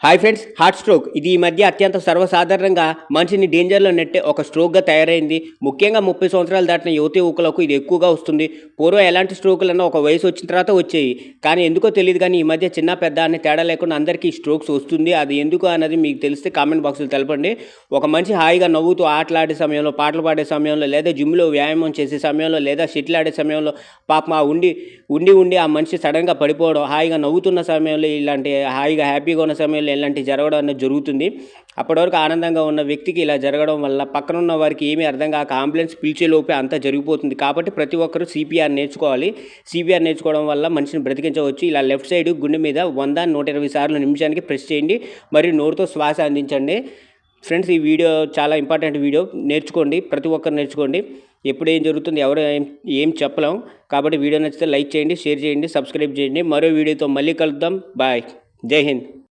Hi friends, heart stroke ఇది ఈ మధ్య అత్యంత సర్వసాధారణంగా మనిషిని డేంజర్లో నెట్టే ఒక స్ట్రోక్గా తయారైంది. ముఖ్యంగా 30 సంవత్సరాలు దాటిన యువతీ యువకులకు ఇది ఎక్కువగా వస్తుంది. పూర్వం ఎలాంటి స్ట్రోకులన్నా ఒక వయసు వచ్చిన తర్వాత వచ్చేవి. కానీ ఎందుకో తెలియదు, కానీ ఈ మధ్య చిన్న పెద్ద అనే తేడా లేకుండా అందరికీ ఈ స్ట్రోక్స్ వస్తుంది. అది ఎందుకు అన్నది మీకు తెలిస్తే కామెంట్ బాక్స్లో తెలపండి. ఒక మనిషి హాయిగా నవ్వుతూ ఆటలాడే సమయంలో, పాటలు పాడే సమయంలో, లేదా జిమ్లో వ్యాయామం చేసే సమయంలో, లేదా షటిల్ ఆడే సమయంలో పాపం ఆ ఉండి ఆ మనిషి సడన్గా పడిపోవడం, హాయిగా నవ్వుతున్న సమయంలో ఇలాంటి హాయిగా హ్యాపీగా ఉన్న సమయంలో ఇలాంటివి జరగడం అనేది జరుగుతుంది. అప్పటివరకు ఆనందంగా ఉన్న వ్యక్తికి ఇలా జరగడం వల్ల పక్కన ఉన్న వారికి ఏమీ అర్థం కాక అంబులెన్స్ పిలిచేలోపే అంతా జరిగిపోతుంది. కాబట్టి ప్రతి ఒక్కరూ సిపిఆర్ నేర్చుకోవాలి. సిపిఆర్ నేర్చుకోవడం వల్ల మనిషిని బ్రతికించవచ్చు. ఇలా లెఫ్ట్ సైడ్ గుండె మీద 100 120 సార్లు నిమిషానికి ప్రెస్ చేయండి. మరియు నోరుతో శ్వాస అందించండి. ఫ్రెండ్స్, ఈ వీడియో చాలా ఇంపార్టెంట్ వీడియో. నేర్చుకోండి, ప్రతి ఒక్కరు నేర్చుకోండి. ఎప్పుడు ఏం జరుగుతుంది ఎవరు ఏం చెప్పలేం. కాబట్టి వీడియో నచ్చితే లైక్ చేయండి, షేర్ చేయండి, సబ్స్క్రైబ్ చేయండి. మరో వీడియోతో మళ్ళీ కలుద్దాం. బాయ్. జై హింద్.